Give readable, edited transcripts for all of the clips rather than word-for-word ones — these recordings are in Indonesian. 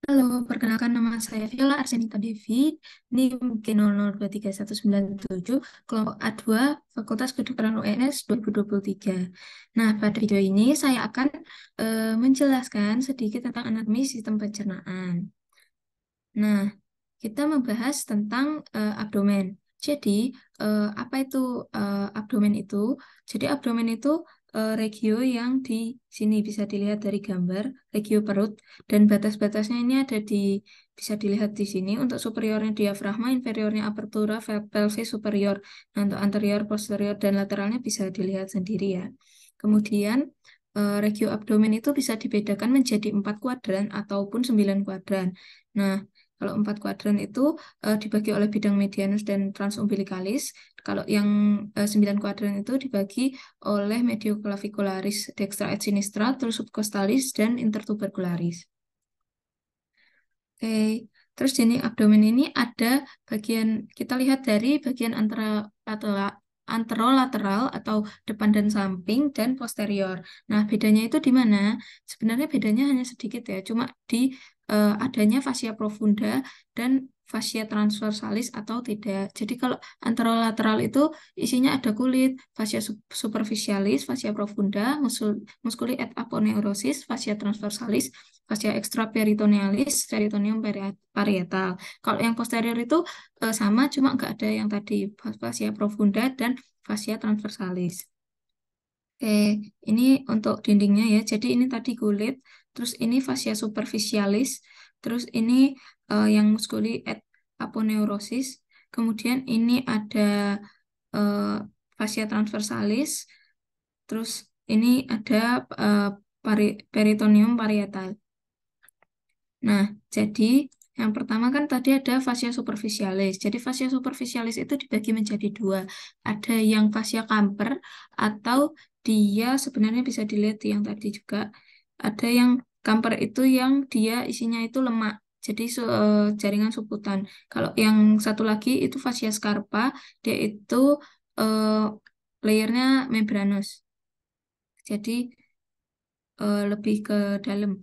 Halo, perkenalkan nama saya Viola Arsenita Devi, NIM G00239197, kelompok A2, Fakultas Kedokteran UNS 2023. Nah, pada video ini saya akan menjelaskan sedikit tentang anatomi sistem pencernaan. Nah, kita membahas tentang abdomen. Jadi, apa itu abdomen itu? Jadi, abdomen itu regio yang di sini bisa dilihat dari gambar, regio perut, dan batas-batasnya ini bisa dilihat di sini. Untuk superiornya diafragma, inferiornya apertura pelvis superior. Nah, untuk anterior, posterior, dan lateralnya bisa dilihat sendiri ya. Kemudian, regio abdomen itu bisa dibedakan menjadi 4 kuadran ataupun 9 kuadran. Nah, kalau 4 kuadran itu dibagi oleh bidang medianus dan transumbilicalis. Kalau yang 9 kuadran itu dibagi oleh medioclavicularis dextra et sinistra, terus subcostalis, dan intertubercularis. Oke, terus jenis abdomen ini ada bagian, kita lihat dari bagian antara lateral, anterolateral atau depan dan samping dan posterior. Nah, bedanya itu di mana? Sebenarnya bedanya hanya sedikit ya, cuma di adanya fascia profunda dan fascia transversalis atau tidak. Jadi kalau anterolateral itu isinya ada kulit, fascia superficialis, fascia profunda, musculi et aponeurosis, fascia transversalis, fascia extraperitonealis, peritoneum parietal. Kalau yang posterior itu sama, cuma nggak ada yang tadi fascia profunda dan fascia transversalis. Oke, ini untuk dindingnya ya. Jadi ini tadi kulit, terus ini fascia superficialis, terus ini yang musculi et aponeurosis, kemudian ini ada eh, fascia transversalis, terus ini ada eh, peritoneum parietal. Nah, jadi yang pertama kan tadi ada fascia superficialis. Jadi fascia superficialis itu dibagi menjadi dua. Ada yang fascia kamper atau dia sebenarnya bisa dilihat di yang tadi juga. Ada yang kamper itu yang dia isinya itu lemak. Jadi jaringan suputan. Kalau yang satu lagi itu fascia scarpa, dia itu eh, layernya membranous. Jadi lebih ke dalam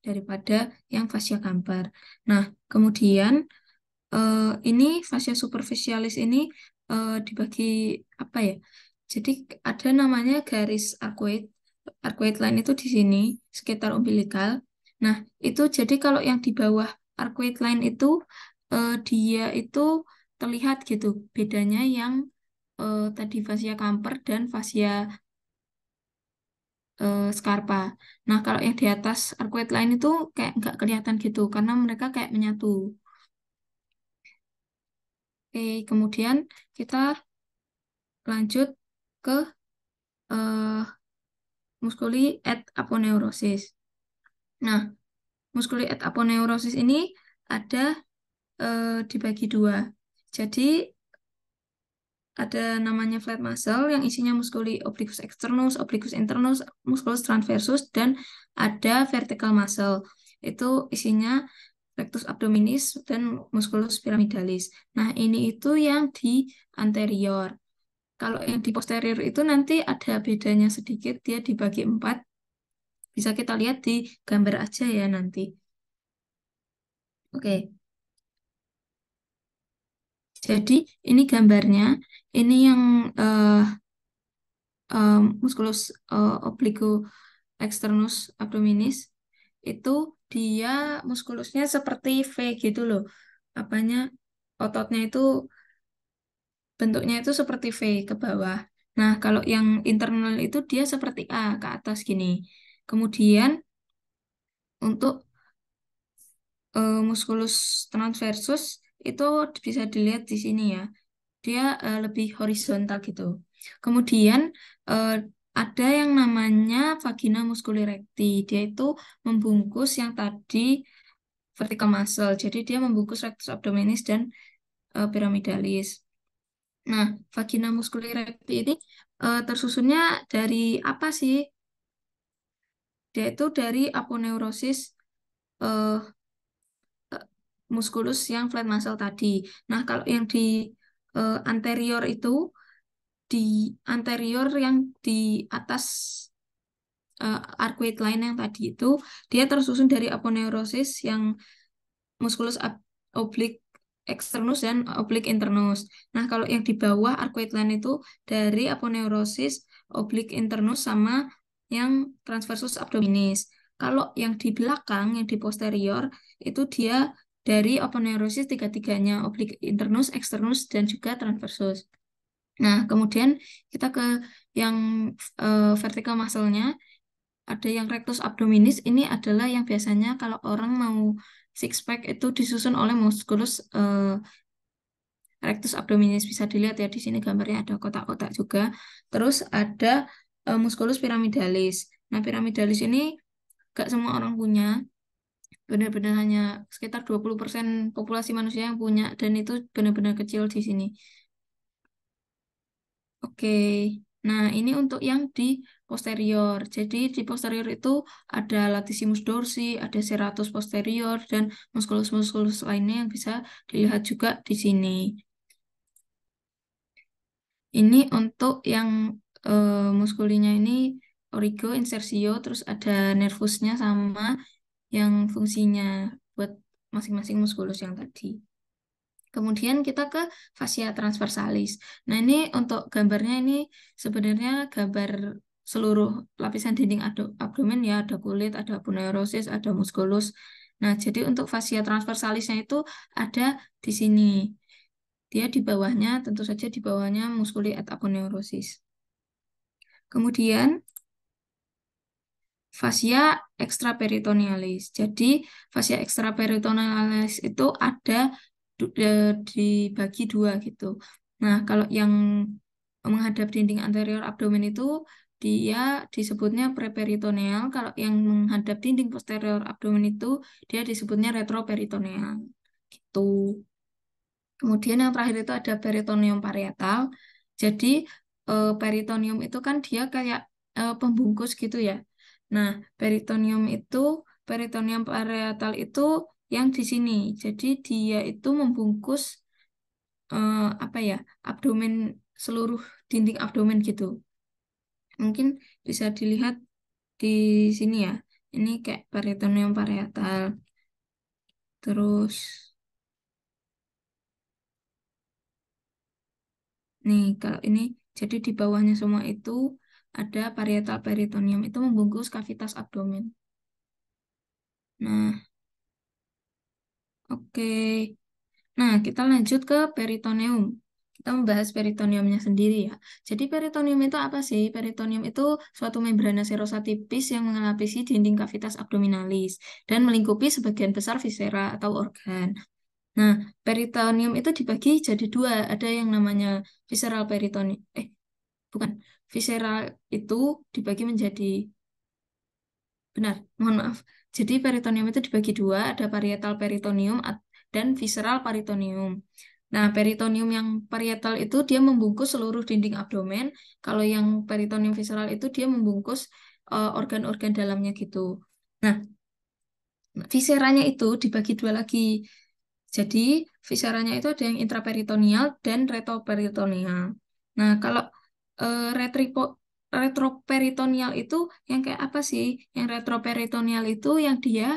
daripada yang fascia kamper. Nah, kemudian ini fascia superficialis ini dibagi apa ya? Jadi ada namanya garis arcuate. Arcuate line itu di sini sekitar umbilikal. Nah, itu jadi kalau yang di bawah arcuate line itu dia itu terlihat gitu bedanya yang tadi fascia kamper dan fascia scarpa. Nah, kalau yang di atas arcuate line itu kayak nggak kelihatan gitu karena mereka kayak menyatu. Oke, kemudian kita lanjut ke eh, musculi et aponeurosis. Nah, musculi et aponeurosis ini ada dibagi dua. Jadi ada namanya flat muscle yang isinya musculi obliquus externus, obliquus internus, musculus transversus, dan ada vertical muscle. Itu isinya rectus abdominis dan musculus pyramidalis. Nah, ini itu yang di anterior. Kalau yang di posterior itu nanti ada bedanya sedikit, dia dibagi empat. Bisa kita lihat di gambar aja ya nanti. Oke, jadi ini gambarnya. Ini yang musculus oblique externus abdominis. Itu dia muskulusnya seperti V gitu loh. Apanya, ototnya itu bentuknya itu seperti V ke bawah. Nah, kalau yang internal itu dia seperti A ke atas gini. Kemudian untuk musculus transversus itu bisa dilihat di sini ya. Dia lebih horizontal gitu. Kemudian eh, ada yang namanya vagina musculi recti. Dia itu membungkus yang tadi vertical muscle. Jadi dia membungkus rectus abdominis dan pyramidalis. Nah, vagina musculi recti ini tersusunnya dari apa sih? Dia itu dari aponeurosis eh, musculus yang flat muscle tadi. Nah, kalau yang di anterior itu di anterior yang di atas arcuate line yang tadi itu dia tersusun dari aponeurosis yang musculus oblique externus dan oblique internus. Nah, kalau yang di bawah arcuate line itu dari aponeurosis oblique internus sama yang transversus abdominis. Kalau yang di belakang, yang di posterior, itu dia dari aponeurosis tiga-tiganya, oblique internus, externus, dan juga transversus. Nah, kemudian kita ke yang vertical muscle-nya, ada yang rectus abdominis, ini adalah yang biasanya kalau orang mau six pack itu disusun oleh musculus rectus abdominis. Bisa dilihat ya di sini gambarnya ada kotak-kotak juga. Terus ada musculus pyramidalis. Nah, pyramidalis ini gak semua orang punya, benar-benar hanya sekitar 20% populasi manusia yang punya, dan itu benar-benar kecil di sini. Oke, nah ini untuk yang di posterior. Jadi di posterior itu ada latissimus dorsi, ada serratus posterior, dan musculus-musculus lainnya yang bisa dilihat juga di sini. Ini untuk yang muskulinya ini origo, insersio, terus ada nervusnya sama yang fungsinya buat masing-masing muskulus yang tadi. Kemudian kita ke fascia transversalis. Nah, ini untuk gambarnya ini sebenarnya gambar seluruh lapisan dinding abdomen ya, ada kulit, ada aponeurosis, ada musculus. Nah, jadi untuk fascia transversalisnya itu ada di sini. Dia di bawahnya, tentu saja di bawahnya musculi et aponeurosis. Kemudian fascia extraperitonealis. Jadi fascia extraperitonealis itu ada dibagi dua gitu. Nah, kalau yang menghadap dinding anterior abdomen itu dia disebutnya preperitoneal. Kalau yang menghadap dinding posterior abdomen itu dia disebutnya retroperitoneal. Gitu. Kemudian yang terakhir itu ada peritoneum parietal. Jadi peritoneum itu kan dia kayak pembungkus gitu ya. Nah, peritoneum itu, peritoneum parietal itu yang di sini. Jadi dia itu membungkus apa ya, abdomen, seluruh dinding abdomen gitu. Mungkin bisa dilihat di sini ya. Ini kayak peritoneum parietal. Terus nih kalau ini jadi di bawahnya semua itu ada parietal peritoneum itu membungkus kavitas abdomen. Nah, oke. Nah, kita lanjut ke peritoneum. Kita membahas peritoneumnya sendiri ya. Jadi peritoneum itu apa sih? Peritoneum itu suatu membrana serosa tipis yang mengelapisi dinding kavitas abdominalis dan melingkupi sebagian besar viscera atau organ. Nah, peritoneum itu dibagi jadi dua. Ada yang namanya visceral peritoneum. Bukan. Visceral itu dibagi menjadi, benar, mohon maaf. Jadi peritoneum itu dibagi dua, ada parietal peritoneum dan visceral peritoneum. Nah, peritoneum yang parietal itu dia membungkus seluruh dinding abdomen. Kalau yang peritoneum visceral itu dia membungkus organ-organ dalamnya gitu. Nah, visceranya itu dibagi dua lagi. Jadi, visceranya itu ada yang intraperitoneal dan retroperitoneal. Nah, kalau retroperitoneal itu yang kayak apa sih? Yang retroperitoneal itu yang dia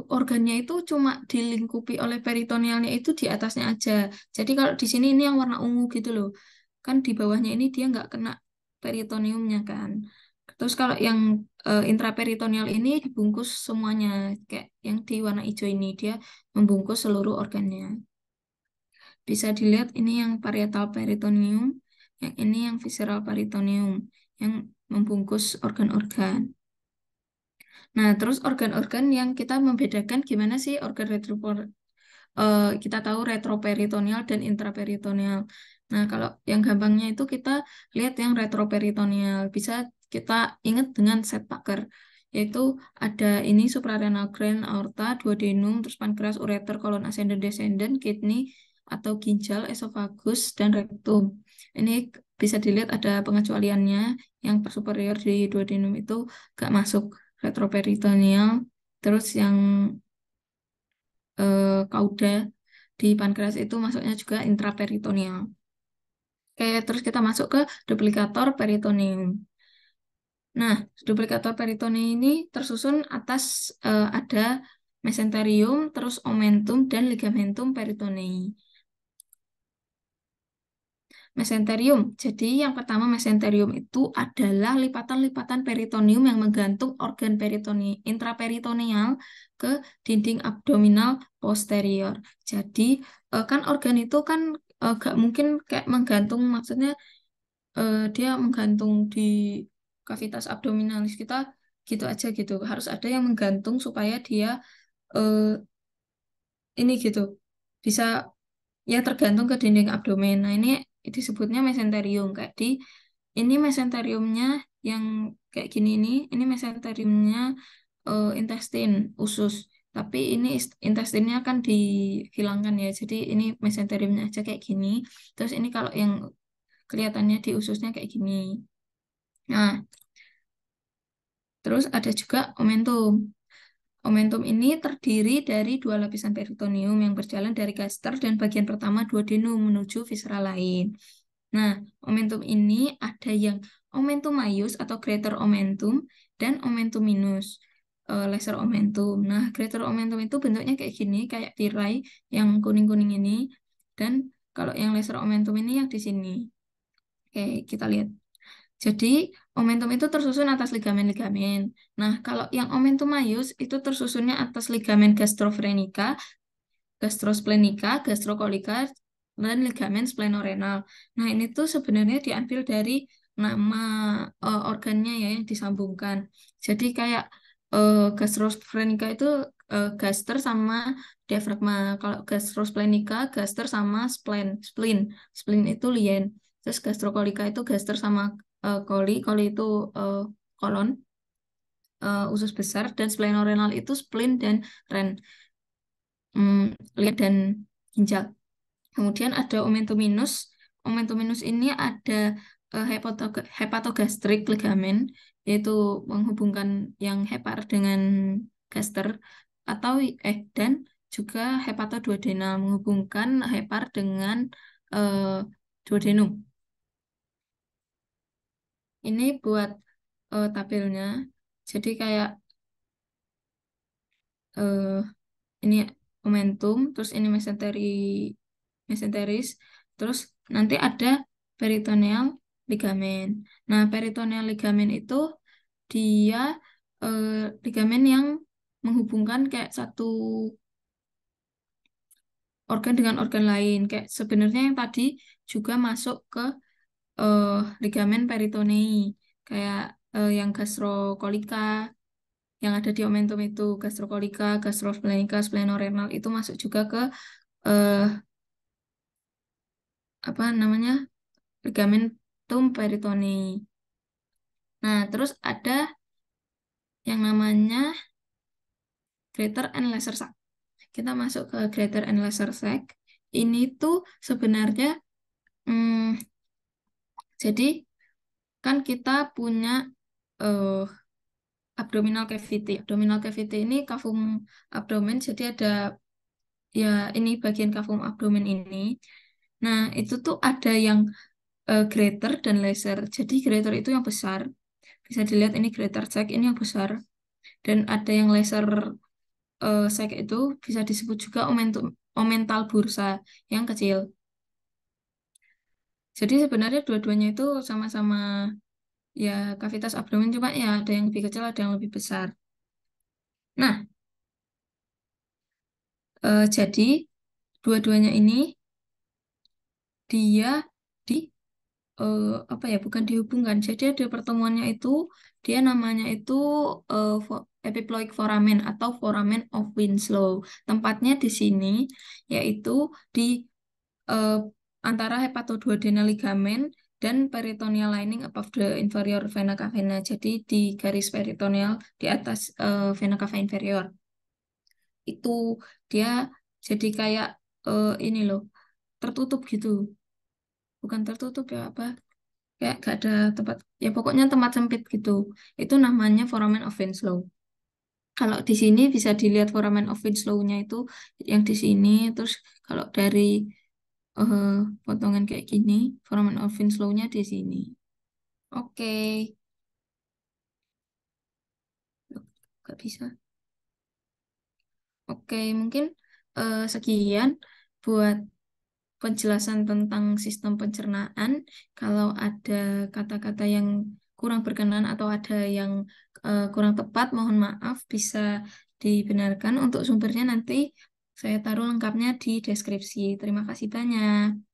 organnya itu cuma dilingkupi oleh peritonealnya itu di atasnya aja. Jadi kalau di sini ini yang warna ungu gitu loh. Kan di bawahnya ini dia nggak kena peritoneumnya kan. Terus kalau yang intraperitoneal ini dibungkus semuanya. Kayak yang di warna hijau ini dia membungkus seluruh organnya. Bisa dilihat ini yang parietal peritoneum, yang ini yang visceral peritoneum, yang membungkus organ-organ. Nah, terus organ-organ yang kita membedakan gimana sih organ kita tahu retroperitoneal dan intraperitoneal. Nah, kalau yang gampangnya itu kita lihat yang retroperitoneal. Bisa kita ingat dengan set Parker, yaitu ada ini suprarenal gland, aorta, duodenum, terus pankreas, ureter, kolon ascendant, descendant, kidney atau ginjal, esofagus, dan rektum. Ini bisa dilihat ada pengecualiannya, yang superior di duodenum itu gak masuk retroperitoneal, terus yang kauda di pankreas itu masuknya juga intraperitoneal. Oke, terus kita masuk ke duplikator peritoneum. Nah, duplikator peritoneum ini tersusun atas ada mesenterium, terus omentum, dan ligamentum peritonei. Mesenterium. Jadi yang pertama mesenterium itu adalah lipatan-lipatan peritoneum yang menggantung organ intraperitoneal ke dinding abdominal posterior. Jadi kan organ itu kan gak mungkin kayak menggantung, maksudnya dia menggantung di kavitas abdominalis kita gitu aja gitu. Harus ada yang menggantung supaya dia eh, ini gitu bisa ya tergantung ke dinding abdomen. Nah, ini disebutnya mesenterium. Kayak di ini mesenteriumnya yang kayak gini ini mesenteriumnya intestin usus. Tapi ini intestinnya kan dihilangkan ya. Jadi ini mesenteriumnya aja kayak gini. Terus ini kalau yang kelihatannya di ususnya kayak gini. Nah, terus ada juga omentum. Omentum ini terdiri dari dua lapisan peritoneum yang berjalan dari gaster dan bagian pertama duodenum menuju viscera lain. Nah, omentum ini ada yang omentum maius atau greater omentum dan omentum minus, lesser omentum. Nah, greater omentum itu bentuknya kayak gini, kayak tirai yang kuning-kuning ini. Dan kalau yang lesser omentum ini yang di sini. Oke, kita lihat. Jadi, omentum itu tersusun atas ligamen-ligamen. Nah, kalau yang omentum maius itu tersusunnya atas ligamen gastrofrenica, gastrosplenica, gastrokolika, dan ligamen splenorenal. Nah, ini tuh sebenarnya diambil dari nama organnya ya yang disambungkan. Jadi kayak gastrosplenica itu gaster sama diafragma. Kalau gastrosplenica, gaster sama spleen. Spleen itu lien. Terus gastrokolika itu gaster sama koli itu eh, kolon, usus besar, dan splenorenal itu spleen dan ren, lihat dan ginjal. Kemudian ada omentum minus. Omentum minus ini ada hepatogastrik ligamen, yaitu menghubungkan yang hepar dengan gaster, atau dan juga hepatoduodenal menghubungkan hepar dengan eh, duodenum. Ini buat tabelnya. Jadi kayak eh, ini momentum, terus ini mesenteris, terus nanti ada peritoneal ligamen. Nah, peritoneal ligamen itu dia eh, ligamen yang menghubungkan kayak satu organ dengan organ lain. Kayak sebenarnya yang tadi juga masuk ke eh, ligamen peritonei, kayak yang gastrokolika yang ada di omentum itu, gastrokolika, gastrosplenica, splenorenal itu masuk juga ke eh, apa namanya ligamentum peritonei. Nah, terus ada yang namanya greater and lesser sac. Kita masuk ke greater and lesser sac. Ini tuh sebenarnya hmm, jadi kan kita punya eh, abdominal cavity. Abdominal cavity ini kafum abdomen, jadi ada ya ini bagian kafum abdomen ini. Nah, itu tuh ada yang greater dan lesser. Jadi greater itu yang besar. Bisa dilihat ini greater sac ini yang besar. Dan ada yang lesser sac itu bisa disebut juga omental bursa yang kecil. Jadi sebenarnya dua-duanya itu sama-sama ya kavitas abdomen, cuma ya ada yang lebih kecil, ada yang lebih besar. Nah, jadi dua-duanya ini dia di apa ya, bukan dihubungkan. Jadi ada pertemuannya itu dia namanya itu epiploic foramen atau foramen of Winslow. Tempatnya di sini yaitu di eh, antara hepatoduodenal ligamen dan peritoneal lining above the inferior vena cava. Jadi di garis peritoneal di atas vena cava inferior. Itu dia jadi kayak ini loh, tertutup gitu. Bukan tertutup ya, apa? Kayak gak ada tempat, ya pokoknya tempat sempit gitu. Itu namanya foramen of Winslow. Kalau di sini bisa dilihat foramen of Winslow-nya itu yang di sini. Terus kalau dari eh, potongan kayak gini, foramen of Winslow-nya di sini. Oke. Gak bisa. Oke, mungkin sekian buat penjelasan tentang sistem pencernaan. Kalau ada kata-kata yang kurang berkenan atau ada yang kurang tepat, mohon maaf, bisa dibenarkan. Untuk sumbernya nanti saya taruh lengkapnya di deskripsi. Terima kasih banyak.